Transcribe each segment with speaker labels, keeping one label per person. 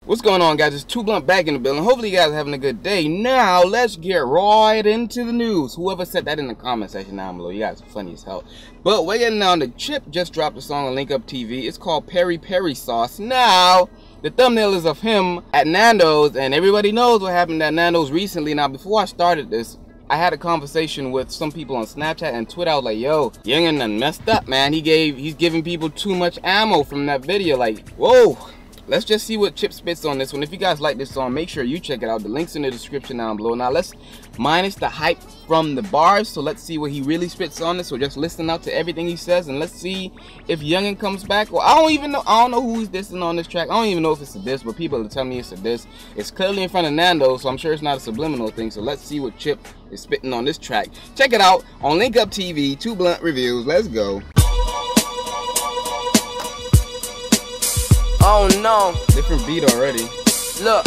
Speaker 1: What's going on, guys? It's Itstooblunt back in the building. Hopefully you guys are having a good day. Now let's get right into the news. Whoever said that in the comment section down below, you guys are funny as hell. But we're getting on. The Chip just dropped a song on Link Up TV. It's called Peri Peri Sauce. Now the thumbnail is of him at Nando's, and everybody knows what happened at Nando's recently. Now before I started this, I had a conversation with some people on Snapchat and Twitter. I was like, yo, Yungen done messed up, man. He's giving people too much ammo from that video. Like, whoa. Let's just see what Chip spits on this one. If you guys like this song, make sure you check it out. The link's in the description down below. Now let's minus the hype from the bars. So let's see what he really spits on this. So just listen out to everything he says, and let's see if Yungen comes back. Or I don't know who he's dissing on this track. I don't even know if it's a diss, but people are telling me it's a diss. It's clearly in front of Nandos, so I'm sure it's not a subliminal thing. So let's see what Chip is spitting on this track. Check it out on Link Up TV, Itstooblunt reviews. Let's go.
Speaker 2: Oh no.
Speaker 1: Different beat already.
Speaker 2: Look,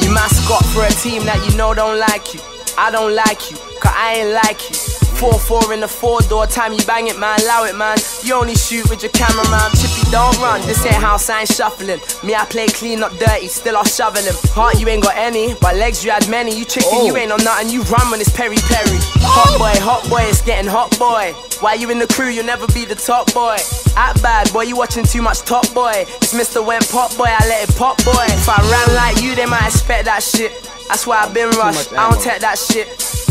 Speaker 2: you mascot for a team that you know don't like you. I don't like you, cause I ain't like you. 4-4 in the 4-door, time you bang it, man, allow it, man. You only shoot with your cameraman. Chippy, don't run, this ain't house, I ain't shuffling. Me, I play clean, not dirty, still I'll shovel him. Heart, you ain't got any, but legs, you had many. You chicken, you ain't on nothing, you run when it's Peri Peri. Hot boy, it's getting hot, boy. While you in the crew, you'll never be the top boy. Act bad, boy, you watching too much Top Boy. It's Mr. Went Pop Boy, I let it pop, boy. If I ran like you, they might expect that shit. That's why I've been rushed, I don't take that shit.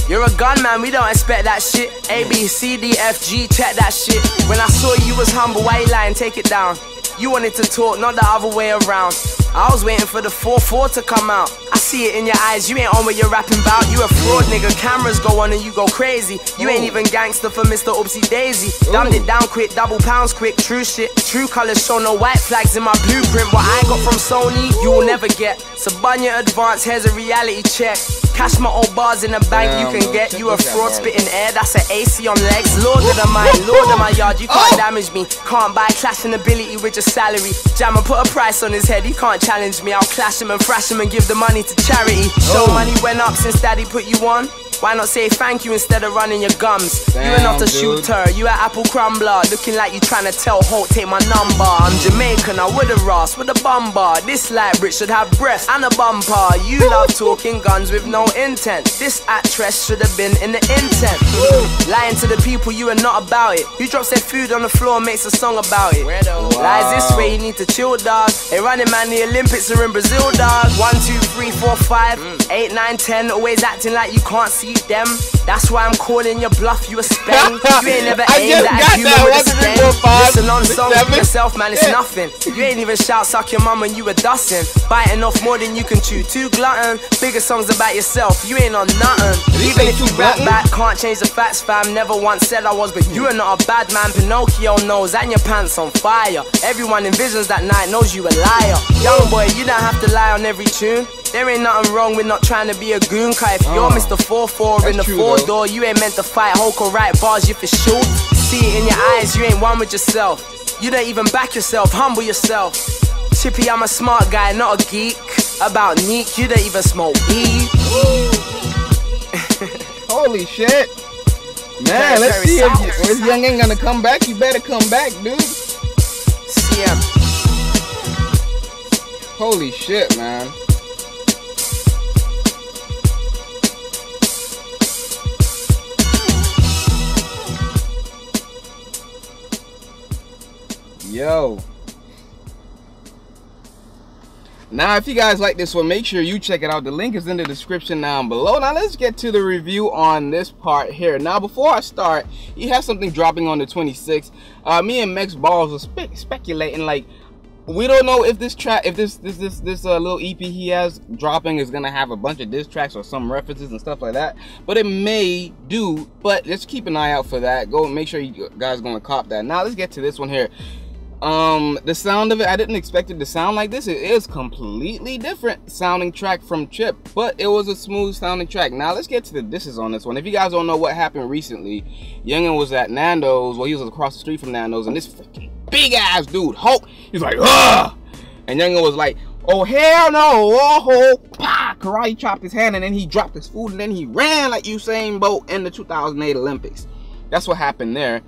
Speaker 2: You're a gunman, we don't expect that shit. A, B, C, D, F, G, check that shit. When I saw you was humble, why you lying? Take it down. You wanted to talk, not the other way around. I was waiting for the 4-4 to come out. I see it in your eyes, you ain't on what you're rapping about. You a fraud, nigga, cameras go on and you go crazy. You ain't even gangster for Mr. Oopsie Daisy. Dumbed it down quick, double pounds quick, true shit. True colors show no white flags in my blueprint. What I got from Sony, you will never get. So bun your advance, here's a reality check. Cash my old bars in the bank, you can get. You a fraud spitting air, that's an AC on legs. Lord of the mind, Lord of my yard, you can't damage me. Can't buy clashing ability with your salary. Jammer put a price on his head, he can't challenge me. I'll clash him and thrash him and give the money to charity. Show money went up since daddy put you on. Why not say thank you instead of running your gums? You are not a shooter, you a apple crumbler. Looking like you trying to tell Holt, take my number. I'm Jamaican, I with a Ross, with a bumper. This light brick should have breasts and a bumper. You love talking guns with no intent. This actress should have been in the intent. Lying to the people, you are not about it. Who drops their food on the floor and makes a song about it? Lies this way, you need to chill, dog. They running, man, the Olympics are in Brazil, dog. 1, 2, 3, 4, 5, 8, 9, 10. Always acting like you can't see them. That's why I'm calling your bluff, you a spend. You ain't never aimed at a human with a stem. Listen on songs for yourself, man, it's nothing. You ain't even shout suck your mum when you were dusting. Biting off more than you can chew, too glutton. Bigger songs about yourself, you ain't on nothing. Even if you rap back, can't change the facts, fam. Never once said I was, but you are not a bad man. Pinocchio knows, and your pants on fire. Everyone envisions that night, knows you a liar. Young boy, you don't have to lie on every tune. There ain't nothing wrong with not trying to be a goon, cause if you're Mr. 4-4 in the 4-door, you ain't meant to fight Hulk or write bars if it's short. See it in your eyes, you ain't one with yourself. You don't even back yourself, humble yourself. Chippy, I'm a smart guy, not a geek. About Neek, you don't even smoke weed.
Speaker 1: Holy shit. Man, let's see if Yungen gonna come back. You better come back, dude.
Speaker 2: CM.
Speaker 1: Holy shit, man. Yo. Now if you guys like this one, make sure you check it out. The link is in the description down below. Now let's get to the review on this part here. Now before I start, he has something dropping on the 26th. Me and Max Balls were speculating, like, we don't know if this track, if this little EP he has dropping is gonna have a bunch of diss tracks or some references and stuff like that, but it may do. But let's keep an eye out for that. Go and make sure you guys gonna cop that. Now let's get to this one here. The sound of it, I didn't expect it to sound like this. It is completely different sounding track from Chip, but it was a smooth sounding track. Now let's get to the disses on this one. If you guys don't know what happened recently, Yungen was at Nando's. Well, he was across the street from Nando's, and this freaking big ass dude, Hulk, he's like, ugh! And Yungen was like, oh hell no, oh, pah, karate chopped his hand, and then he dropped his food, and then he ran like Usain Bolt in the 2008 Olympics. That's what happened there.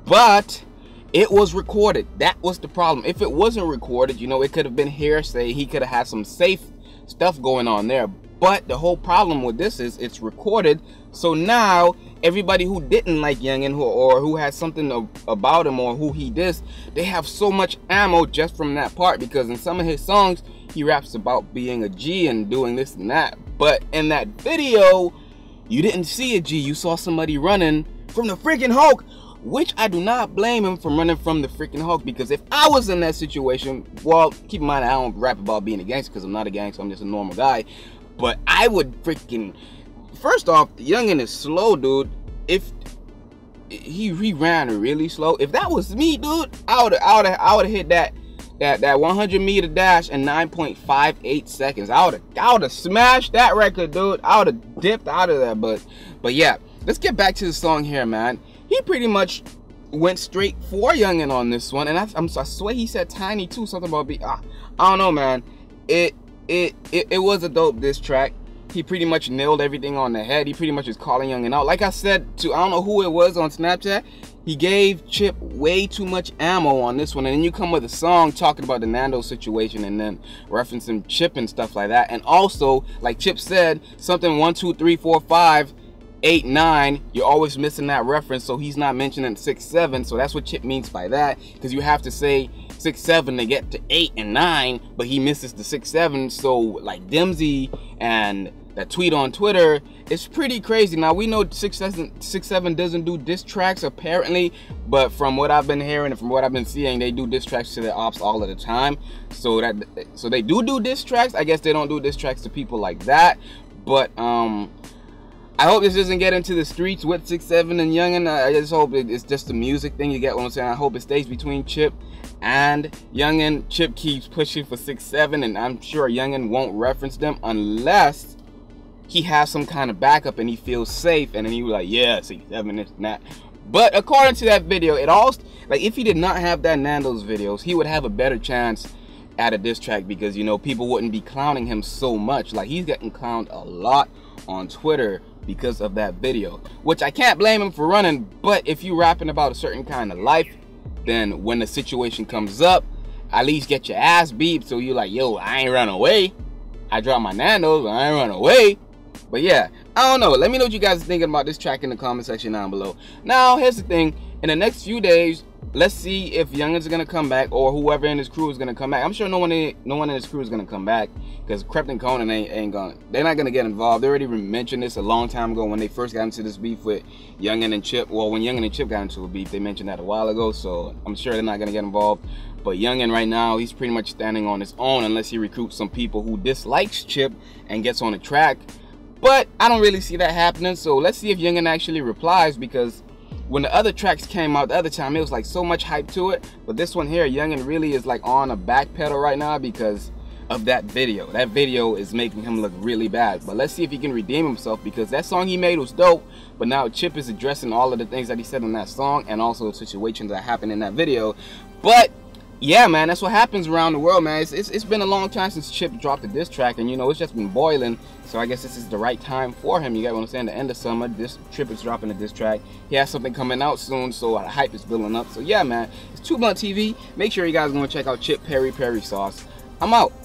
Speaker 1: But It was recorded. That was the problem. If it wasn't recorded, you know, it could have been hearsay. He could have had some safe stuff going on there. But the whole problem with this is it's recorded. So now everybody who didn't like Yungen or who had something about him or who he dissed, they have so much ammo just from that part, because in some of his songs he raps about being a G and doing this and that. But in that video, you didn't see a G. You saw somebody running from the freaking Hulk, which I do not blame him for running from the freaking Hulk, because if I was in that situation, well, keep in mind I don't rap about being a gangster because I'm not a gangster, I'm just a normal guy, but I would freaking, first off, Yungen is slow, dude. If he ran really slow, if that was me, dude, I would have hit that 100-meter dash in 9.58 seconds. I would have smashed that record, dude. I would have dipped out of there. But yeah, let's get back to the song here, man. He pretty much went straight for Yungen on this one, and I swear he said Tiny too, something about I don't know, man. It was a dope diss track. He pretty much nailed everything on the head. He pretty much is calling Yungen out. Like I said to, I don't know who it was on Snapchat, he gave Chip way too much ammo on this one, and then you come with a song talking about the nandos situation and then referencing Chip and stuff like that. And also, like Chip said, something 1, 2, 3, 4, 5, 8, 9, you're always missing that reference, so he's not mentioning 6, 7. So that's what Chip means by that, because you have to say 6, 7 to get to 8 and 9, but he misses the 6, 7. So like Dimsy and that tweet on Twitter, it's pretty crazy. Now we know 6, 7 doesn't do diss tracks apparently, but from what I've been hearing and from what I've been seeing, they do diss tracks to their ops all of the time. So they do diss tracks. I guess they don't do diss tracks to people like that. But I hope this doesn't get into the streets with 6, 7 and Yungen. I just hope it's just a music thing. You get what I'm saying? I hope it stays between Chip and Yungen. Chip keeps pushing for 6, 7, and I'm sure Yungen won't reference them unless he has some kind of backup and he feels safe, and then he was like, yeah, 6, 7, this and that. But according to that video, it all, like, if he did not have that Nando's videos, he would have a better chance at a diss track, because, you know, people wouldn't be clowning him so much. Like, he's getting clowned a lot on Twitter because of that video, which I can't blame him for running. But if you rapping about a certain kind of life, then when the situation comes up, at least get your ass beat, so you're like, yo, I ain't run away. I dropped my nandos, but I ain't run away. But yeah, I don't know. Let me know what you guys are thinking about this track in the comment section down below. Now, here's the thing. In the next few days, let's see if Yungen's gonna come back, or whoever in his crew is gonna come back. I'm sure no one in his crew is gonna come back, because Krept and Conan they're not gonna get involved. They already mentioned this a long time ago when they first got into this beef with Yungen and Chip. Well, when Yungen and Chip got into a beef, they mentioned that a while ago, so I'm sure they're not gonna get involved. But Yungen right now, he's pretty much standing on his own unless he recruits some people who dislikes Chip and gets on the track. But I don't really see that happening, so let's see if Yungen actually replies, because when the other tracks came out the other time, it was like so much hype to it. But this one here, Yungen really is like on a back pedal right now because of that video. That video is making him look really bad. But let's see if he can redeem himself, because that song he made was dope. But now Chip is addressing all of the things that he said in that song, and also the situations that happened in that video. But yeah, man, that's what happens around the world, man. It's been a long time since Chip dropped a diss track, and you know, it's just been boiling. So I guess this is the right time for him. You get what I'm saying? The end of summer, this Chip is dropping a diss track. He has something coming out soon, so the hype is building up. So yeah, man, it's Itstooblunt TV. Make sure you guys go and check out Chip Peri Peri sauce. I'm out.